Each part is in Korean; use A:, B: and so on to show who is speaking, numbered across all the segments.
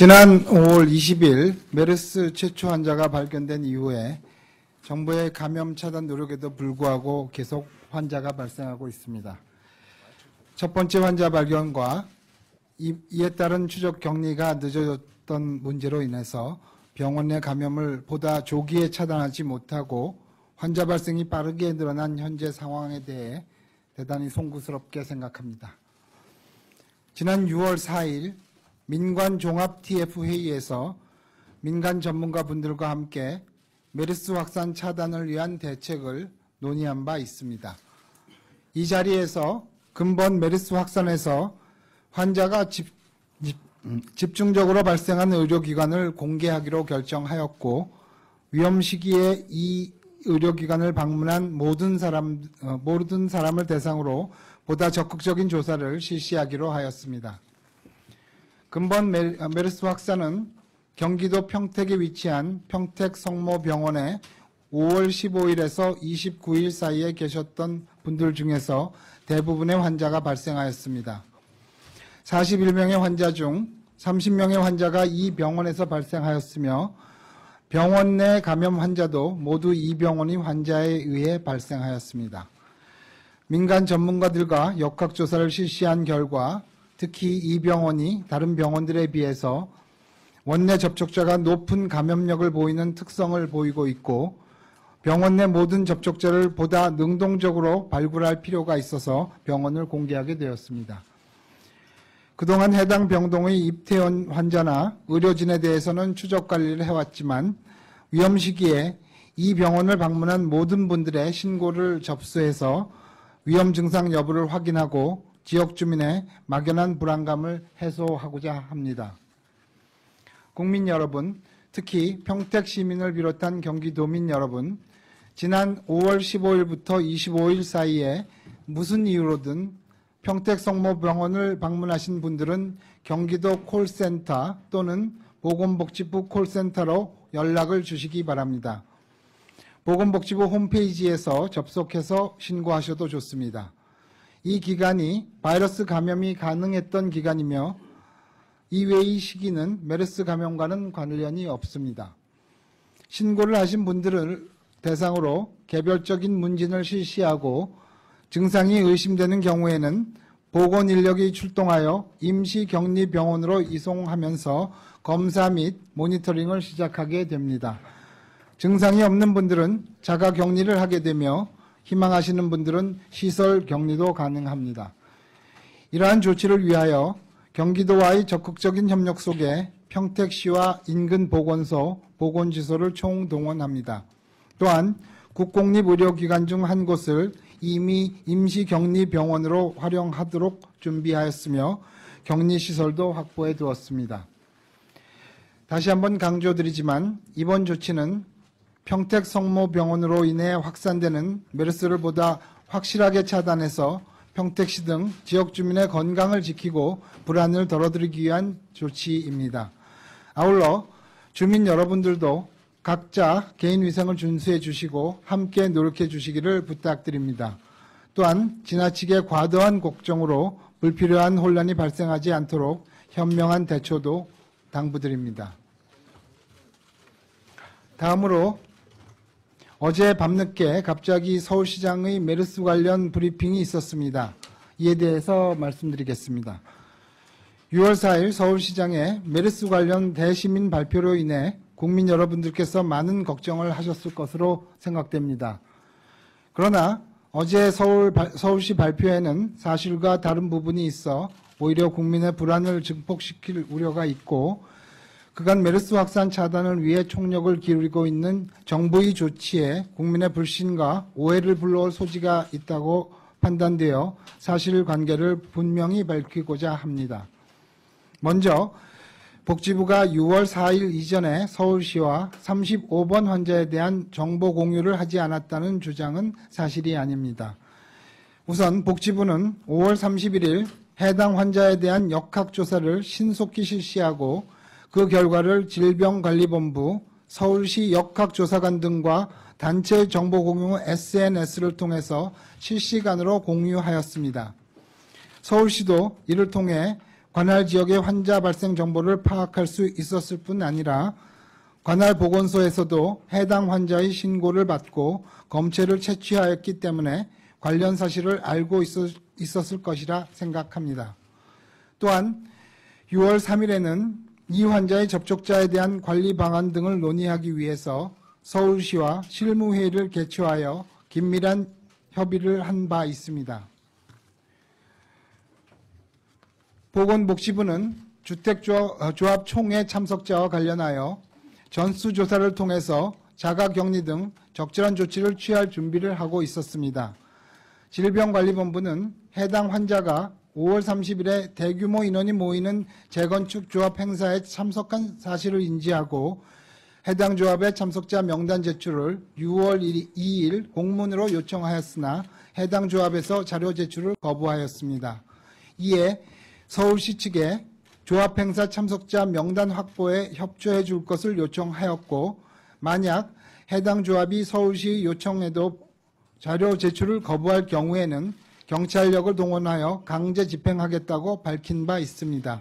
A: 지난 5월 20일 메르스 최초 환자가 발견된 이후에 정부의 감염 차단 노력에도 불구하고 계속 환자가 발생하고 있습니다. 첫 번째 환자 발견과 이에 따른 추적 격리가 늦어졌던 문제로 인해서 병원 내 감염을 보다 조기에 차단하지 못하고 환자 발생이 빠르게 늘어난 현재 상황에 대해 대단히 송구스럽게 생각합니다. 지난 6월 4일 민관 종합 TF 회의에서 민간 전문가분들과 함께 메르스 확산 차단을 위한 대책을 논의한 바 있습니다. 이 자리에서 근본 메르스 확산에서 환자가 집중적으로 발생한 의료기관을 공개하기로 결정하였고 위험 시기에 이 의료기관을 방문한 모든 사람을 대상으로 보다 적극적인 조사를 실시하기로 하였습니다. 근본 메르스 확산은 경기도 평택에 위치한 평택성모병원에 5월 15일에서 29일 사이에 계셨던 분들 중에서 대부분의 환자가 발생하였습니다. 41명의 환자 중 30명의 환자가 이 병원에서 발생하였으며 병원 내 감염 환자도 모두 이 병원이 환자에 의해 발생하였습니다. 민간 전문가들과 역학조사를 실시한 결과 특히 이 병원이 다른 병원들에 비해서 원내 접촉자가 높은 감염력을 보이는 특성을 보이고 있고 병원 내 모든 접촉자를 보다 능동적으로 발굴할 필요가 있어서 병원을 공개하게 되었습니다. 그동안 해당 병동의 입퇴원 환자나 의료진에 대해서는 추적 관리를 해왔지만 위험 시기에 이 병원을 방문한 모든 분들의 신고를 접수해서 위험 증상 여부를 확인하고 지역 주민의 막연한 불안감을 해소하고자 합니다. 국민 여러분, 특히 평택 시민을 비롯한 경기도민 여러분, 지난 5월 15일부터 25일 사이에 무슨 이유로든 평택성모병원을 방문하신 분들은 경기도 콜센터 또는 보건복지부 콜센터로 연락을 주시기 바랍니다. 보건복지부 홈페이지에서 접속해서 신고하셔도 좋습니다. 이 기간이 바이러스 감염이 가능했던 기간이며 이외의 시기는 메르스 감염과는 관련이 없습니다. 신고를 하신 분들을 대상으로 개별적인 문진을 실시하고 증상이 의심되는 경우에는 보건인력이 출동하여 임시격리병원으로 이송하면서 검사 및 모니터링을 시작하게 됩니다. 증상이 없는 분들은 자가격리를 하게 되며 희망하시는 분들은 시설 격리도 가능합니다. 이러한 조치를 위하여 경기도와의 적극적인 협력 속에 평택시와 인근 보건소, 보건지소를 총동원합니다. 또한 국공립의료기관 중 한 곳을 이미 임시격리병원으로 활용하도록 준비하였으며 격리시설도 확보해 두었습니다. 다시 한번 강조드리지만 이번 조치는 평택성모병원으로 인해 확산되는 메르스를 보다 확실하게 차단해서 평택시 등 지역 주민의 건강을 지키고 불안을 덜어드리기 위한 조치입니다. 아울러 주민 여러분들도 각자 개인 위생을 준수해 주시고 함께 노력해 주시기를 부탁드립니다. 또한 지나치게 과도한 걱정으로 불필요한 혼란이 발생하지 않도록 현명한 대처도 당부드립니다. 다음으로 어제 밤늦게 갑자기 서울시장의 메르스 관련 브리핑이 있었습니다. 이에 대해서 말씀드리겠습니다. 6월 4일 서울시장의 메르스 관련 대시민 발표로 인해 국민 여러분들께서 많은 걱정을 하셨을 것으로 생각됩니다. 그러나 어제 서울시 발표에는 사실과 다른 부분이 있어 오히려 국민의 불안을 증폭시킬 우려가 있고 그간 메르스 확산 차단을 위해 총력을 기울이고 있는 정부의 조치에 국민의 불신과 오해를 불러올 소지가 있다고 판단되어 사실관계를 분명히 밝히고자 합니다. 먼저 복지부가 6월 4일 이전에 서울시와 35번 환자에 대한 정보 공유를 하지 않았다는 주장은 사실이 아닙니다. 우선 복지부는 5월 31일 해당 환자에 대한 역학조사를 신속히 실시하고 그 결과를 질병관리본부, 서울시 역학조사관 등과 단체 정보공유 SNS를 통해서 실시간으로 공유하였습니다. 서울시도 이를 통해 관할 지역의 환자 발생 정보를 파악할 수 있었을 뿐 아니라 관할 보건소에서도 해당 환자의 신고를 받고 검체를 채취하였기 때문에 관련 사실을 알고 있었을 것이라 생각합니다. 또한 6월 3일에는 이 환자의 접촉자에 대한 관리 방안 등을 논의하기 위해서 서울시와 실무회의를 개최하여 긴밀한 협의를 한 바 있습니다. 보건복지부는 주택조합 총회 참석자와 관련하여 전수조사를 통해서 자가격리 등 적절한 조치를 취할 준비를 하고 있었습니다. 질병관리본부는 해당 환자가 5월 30일에 대규모 인원이 모이는 재건축 조합 행사에 참석한 사실을 인지하고 해당 조합의 참석자 명단 제출을 6월 2일 공문으로 요청하였으나 해당 조합에서 자료 제출을 거부하였습니다. 이에 서울시 측에 조합 행사 참석자 명단 확보에 협조해 줄 것을 요청하였고 만약 해당 조합이 서울시 요청에도 자료 제출을 거부할 경우에는 경찰력을 동원하여 강제 집행하겠다고 밝힌 바 있습니다.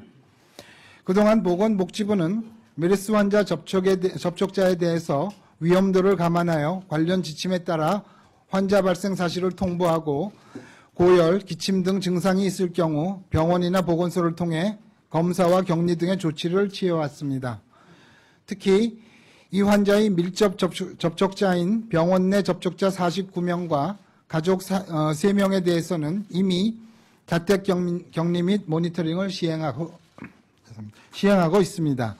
A: 그동안 보건복지부는 메르스 환자 접촉자에 대해서 위험도를 감안하여 관련 지침에 따라 환자 발생 사실을 통보하고 고열, 기침 등 증상이 있을 경우 병원이나 보건소를 통해 검사와 격리 등의 조치를 취해왔습니다. 특히 이 환자의 밀접 접촉자인 병원 내 접촉자 49명과 가족 3명에 대해서는 이미 자택 격리 및 모니터링을 시행하고 있습니다.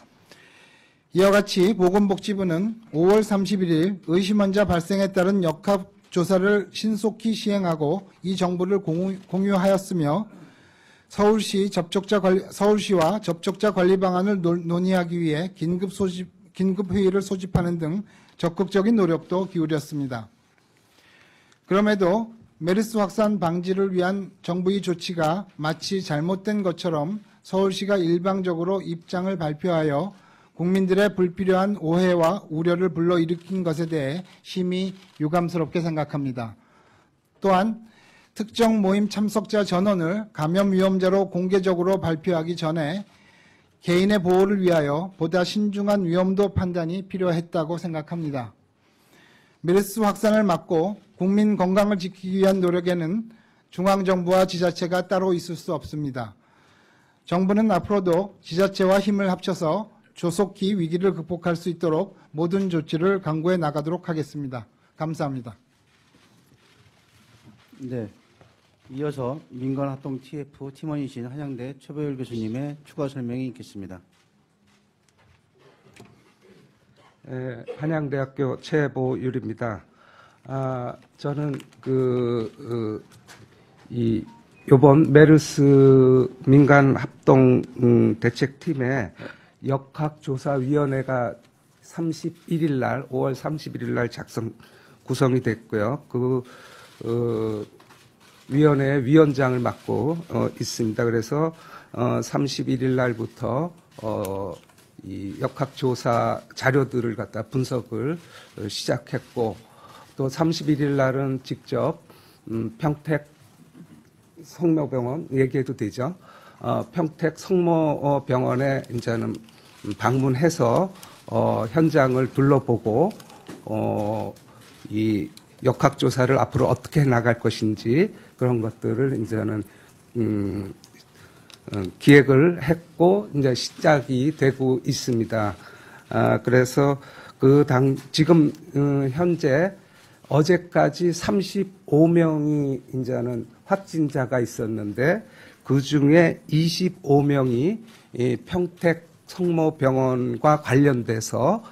A: 이와 같이 보건복지부는 5월 31일 의심 환자 발생에 따른 역학조사를 신속히 시행하고 이 정보를 공유하였으며 서울시와 접촉자 관리 방안을 논의하기 위해 긴급 회의를 소집하는 등 적극적인 노력도 기울였습니다. 그럼에도 메르스 확산 방지를 위한 정부의 조치가 마치 잘못된 것처럼 서울시가 일방적으로 입장을 발표하여 국민들의 불필요한 오해와 우려를 불러일으킨 것에 대해 심히 유감스럽게 생각합니다. 또한 특정 모임 참석자 전원을 감염 위험자로 공개적으로 발표하기 전에 개인의 보호를 위하여 보다 신중한 위험도 판단이 필요했다고 생각합니다. 메르스 확산을 막고 국민 건강을 지키기 위한 노력에는 중앙정부와 지자체가 따로 있을 수 없습니다. 정부는 앞으로도 지자체와 힘을 합쳐서 조속히 위기를 극복할 수 있도록 모든 조치를 강구해 나가도록 하겠습니다. 감사합니다.
B: 네, 이어서 민간합동 TF 팀원이신 한양대 최보율 교수님의 추가 설명이 있겠습니다.
C: 한양대학교 최보율입니다. 저는 이번 메르스 민간합동 대책팀의 역학조사위원회가 31일 날, 5월 31일 날 구성이 됐고요. 위원회 위원장을 맡고 있습니다. 그래서 31일 날부터 이 역학조사 자료들을 갖다 분석을 시작했고 또 31일 날은 직접 평택 성모병원 얘기해도 되죠. 평택 성모병원에 이제는 방문해서 현장을 둘러보고 이 역학조사를 앞으로 어떻게 나갈 것인지 그런 것들을 이제는 기획을 했고 이제 시작이 되고 있습니다. 그래서 지금 현재 어제까지 35명이 이제는 확진자가 있었는데 그 중에 25명이 평택 성모병원과 관련돼서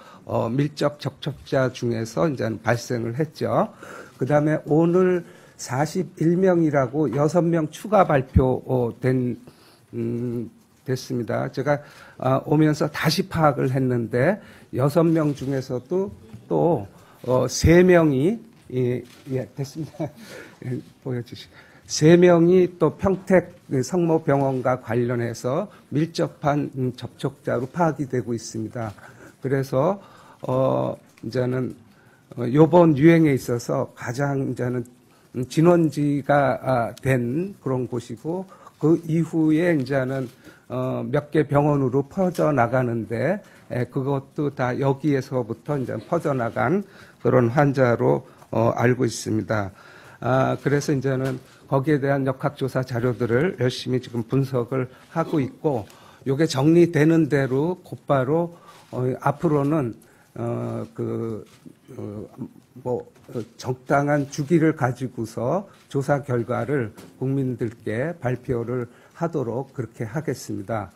C: 밀접 접촉자 중에서 이제 발생을 했죠. 그 다음에 오늘 41명이라고 6명 추가 됐습니다. 제가 오면서 다시 파악을 했는데 6명 중에서도 또 3명이 됐습니다. 보여주시죠. 3명이 또 평택 성모병원과 관련해서 밀접한 접촉자로 파악이 되고 있습니다. 그래서 이제는 요번 유행에 있어서 가장 이제는 진원지가 된 그런 곳이고 그 이후에 이제는 몇 개 병원으로 퍼져 나가는데 그것도 다 여기에서부터 이제 퍼져 나간 그런 환자로 알고 있습니다. 그래서 이제는 거기에 대한 역학조사 자료들을 열심히 지금 분석을 하고 있고, 요게 정리되는 대로 곧바로 앞으로는 적당한 주기를 가지고서 조사 결과를 국민들께 발표를 하도록 그렇게 하겠습니다.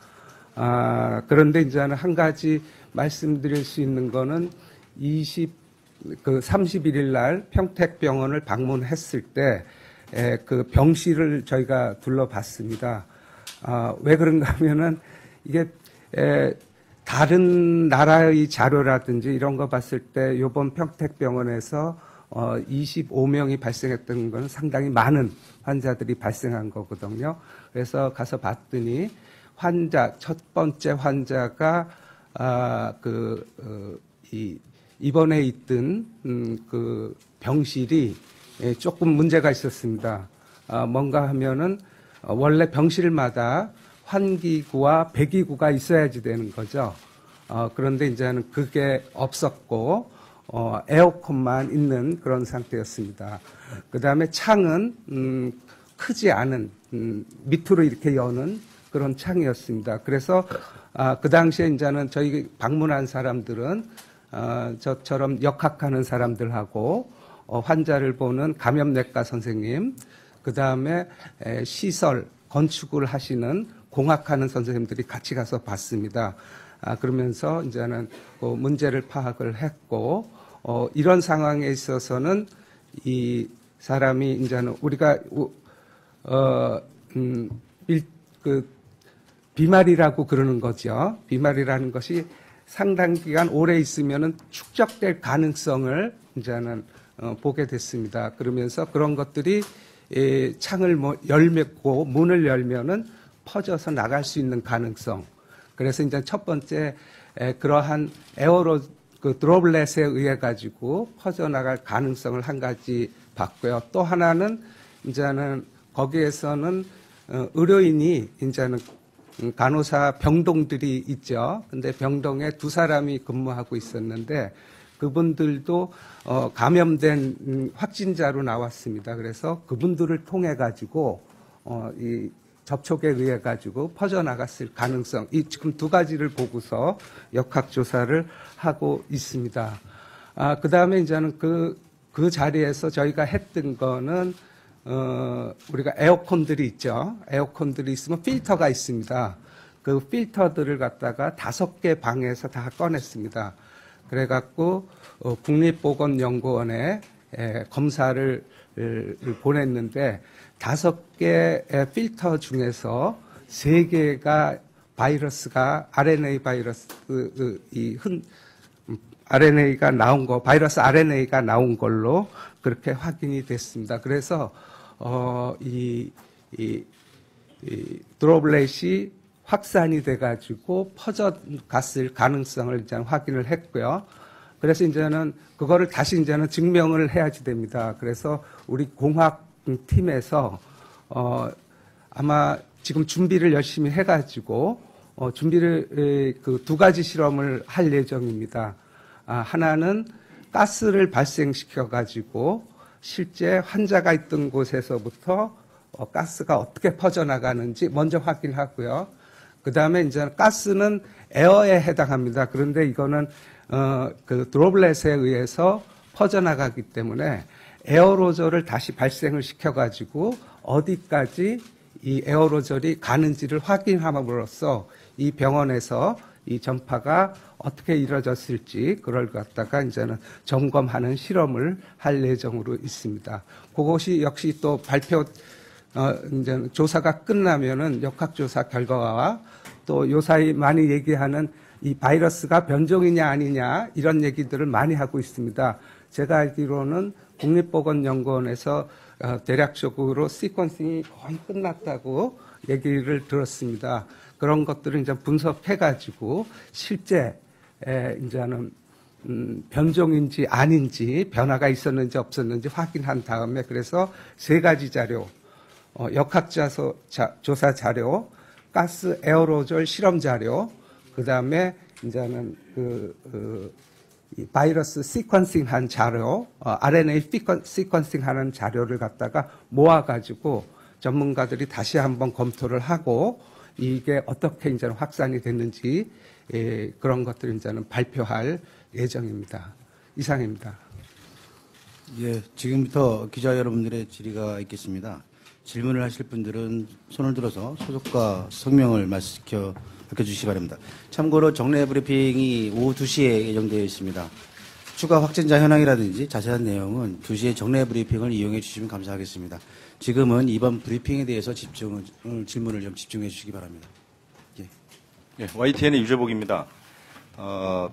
C: 그런데 이제는 한 가지 말씀드릴 수 있는 거는 31일 날 평택병원을 방문했을 때 그 병실을 저희가 둘러봤습니다. 왜 그런가 하면은 이게 다른 나라의 자료라든지 이런 거 봤을 때 이번 평택병원에서 25명이 발생했던 건 상당히 많은 환자들이 발생한 거거든요. 그래서 가서 봤더니 첫 번째 환자가 이번에 있던 그 병실이 조금 문제가 있었습니다. 뭔가 하면은 원래 병실마다 환기구와 배기구가 있어야지 되는 거죠. 그런데 이제는 그게 없었고 에어컨만 있는 그런 상태였습니다. 그 다음에 창은 크지 않은 밑으로 이렇게 여는 그런 창이었습니다. 그래서 그 당시에 이제는 저희 방문한 사람들은 저처럼 역학하는 사람들하고 환자를 보는 감염내과 선생님, 그 다음에 시설 건축을 하시는 공학하는 선생님들이 같이 가서 봤습니다. 그러면서 이제는 문제를 파악을 했고, 이런 상황에 있어서는 이 사람이 이제는 우리가 비말이라고 그러는 거죠. 비말이라는 것이 상당 기간 오래 있으면은 축적될 가능성을 이제는 보게 됐습니다. 그러면서 그런 것들이 창을 열고 문을 열면은 퍼져서 나갈 수 있는 가능성. 그래서 이제 첫 번째 그러한 드롭렛에 의해 가지고 퍼져 나갈 가능성을 한 가지 봤고요. 또 하나는 이제는 거기에서는 의료인이 이제는 간호사 병동들이 있죠. 근데 병동에 2사람이 근무하고 있었는데 그분들도 감염된 확진자로 나왔습니다. 그래서 그분들을 통해 가지고 이 접촉에 의해 가지고 퍼져나갔을 가능성, 이 지금 2가지를 보고서 역학조사를 하고 있습니다. 그 다음에 이제는 그 자리에서 저희가 했던 거는 우리가 에어컨들이 있죠. 에어컨들이 있으면 필터가 있습니다. 그 필터들을 갖다가 5개 방에서 다 꺼냈습니다. 그래갖고 국립보건연구원에 검사를 보냈는데 5개의 필터 중에서 3개가 바이러스가 RNA 바이러스 RNA가 나온 거, 바이러스 RNA가 나온 걸로 그렇게 확인이 됐습니다. 그래서 이 드롭렛이 확산이 돼가지고 퍼져갔을 가능성을 이제 확인을 했고요. 그래서 이제는 그거를 다시 이제는 증명을 해야지 됩니다. 그래서 우리 공학팀에서 아마 지금 준비를 열심히 해가지고 준비를 그 2가지 실험을 할 예정입니다. 하나는 가스를 발생시켜가지고 실제 환자가 있던 곳에서부터 가스가 어떻게 퍼져나가는지 먼저 확인하고요. 그 다음에 이제 가스는 에어에 해당합니다. 그런데 이거는 그 드롭렛에 의해서 퍼져나가기 때문에 에어로졸을 다시 발생을 시켜가지고 어디까지 이 에어로졸이 가는지를 확인함으로써 이 병원에서 이 전파가 어떻게 이루어졌을지 그걸 갖다가 이제는 점검하는 실험을 할 예정으로 있습니다. 그것이 역시 또 이제 조사가 끝나면은 역학조사 결과와 또 요사이 많이 얘기하는 이 바이러스가 변종이냐 아니냐 이런 얘기들을 많이 하고 있습니다. 제가 알기로는 국립보건연구원에서 대략적으로 시퀀싱이 거의 끝났다고 얘기를 들었습니다. 그런 것들을 이제 분석해가지고 실제 이제는 변종인지 아닌지 변화가 있었는지 없었는지 확인한 다음에 그래서 3가지 자료, 역학조사 자료, 가스 에어로졸 실험 자료, 그 다음에 이제는 이 바이러스 시퀀싱 한 자료, RNA 시퀀싱 하는 자료를 갖다가 모아가지고 전문가들이 다시 한번 검토를 하고 이게 어떻게 이제 확산이 됐는지 그런 것들을 이제는 발표할 예정입니다. 이상입니다.
B: 예, 지금부터 기자 여러분들의 질의가 있겠습니다. 질문을 하실 분들은 손을 들어서 소속과 성명을 밝혀주시기 바랍니다. 참고로 정례 브리핑이 오후 2시에 예정되어 있습니다. 추가 확진자 현황이라든지 자세한 내용은 2시에 정례 브리핑을 이용해 주시면 감사하겠습니다. 지금은 이번 브리핑에 대해서 질문을 좀 집중해 주시기 바랍니다. 예.
D: 예, YTN의 유재복입니다.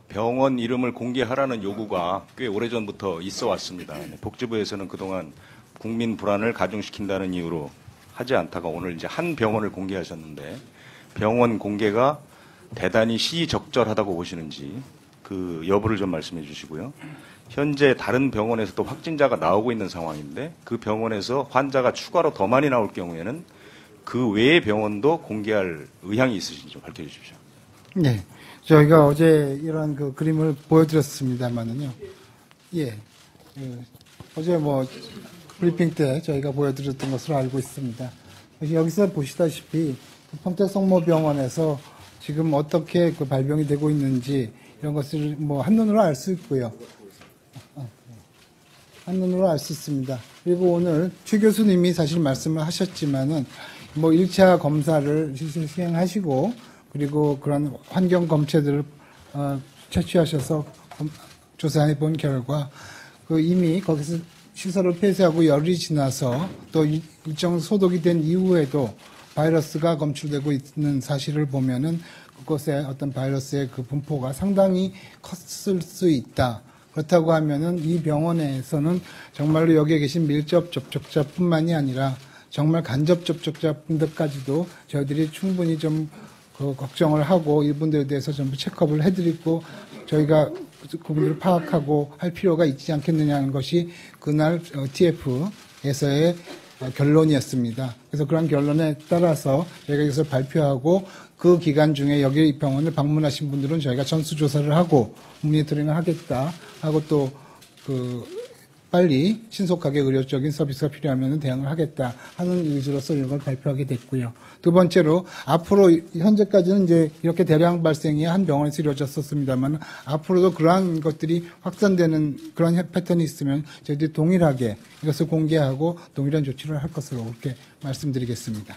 D: 병원 이름을 공개하라는 요구가 꽤 오래전부터 있어 왔습니다. 복지부에서는 그동안 국민 불안을 가중시킨다는 이유로 하지 않다가 오늘 이제 한 병원을 공개하셨는데 병원 공개가 대단히 시의적절하다고 보시는지 그 여부를 좀 말씀해 주시고요. 현재 다른 병원에서도 확진자가 나오고 있는 상황인데 그 병원에서 환자가 추가로 더 많이 나올 경우에는 그 외의 병원도 공개할 의향이 있으신지 좀 밝혀주십시오.
A: 네. 저희가 어제 이런 그 그림을 보여드렸습니다만은요. 예. 어제 브리핑 때 저희가 보여드렸던 것으로 알고 있습니다. 여기서 보시다시피 평택성모병원에서 지금 어떻게 그 발병이 되고 있는지 이런 것을 한눈으로 알 수 있고요. 한눈으로 알 수 있습니다. 그리고 오늘 최 교수님이 사실 말씀을 하셨지만은 1차 검사를 시행하시고 그리고 그런 환경 검체들을 채취하셔서 조사해 본 결과 이미 거기서 시설을 폐쇄하고 열이 지나서 또 일정 소독이 된 이후에도 바이러스가 검출되고 있는 사실을 보면은 그것의 어떤 바이러스의 그 분포가 상당히 컸을 수 있다. 그렇다고 하면은 이 병원에서는 정말로 여기에 계신 밀접 접촉자뿐만이 아니라 정말 간접 접촉자분들까지도 저희들이 충분히 좀 걱정을 하고 이분들에 대해서 전부 체크업을 해드리고 저희가 그분들을 파악하고 할 필요가 있지 않겠느냐는 것이 그날 TF에서의 결론이었습니다. 그래서 그런 결론에 따라서 저희가 이것을 발표하고 그 기간 중에 여기 병원을 방문하신 분들은 저희가 전수조사를 하고 모니터링을 하겠다 하고 또 빨리 신속하게 의료적인 서비스가 필요하면 대응을 하겠다 하는 의지로서 이런 걸 발표하게 됐고요. 두 번째로 앞으로 현재까지는 이제 이렇게 대량 발생이 한 병원에서 이루어졌었습니다만 앞으로도 그러한 것들이 확산되는 그런 패턴이 있으면 저희들이 동일하게 이것을 공개하고 동일한 조치를 할 것으로 그렇게 말씀드리겠습니다.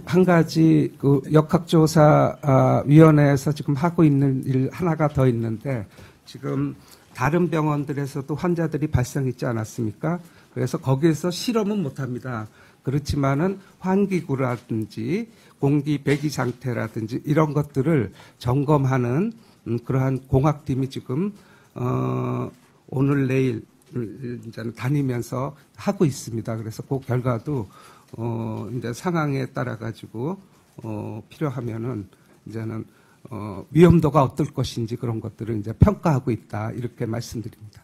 C: 한 가지 역학조사 위원회에서 지금 하고 있는 일 하나가 더 있는데 지금 다른 병원들에서도 환자들이 발생했지 않았습니까? 그래서 거기에서 실험은 못합니다. 그렇지만은 환기구라든지 공기 배기 상태라든지 이런 것들을 점검하는 그러한 공학팀이 지금 오늘 내일 이제는 다니면서 하고 있습니다. 그래서 그 결과도 이제 상황에 따라 가지고 필요하면은 이제는 위험도가 어떨 것인지 그런 것들을 이제 평가하고 있다 이렇게 말씀드립니다.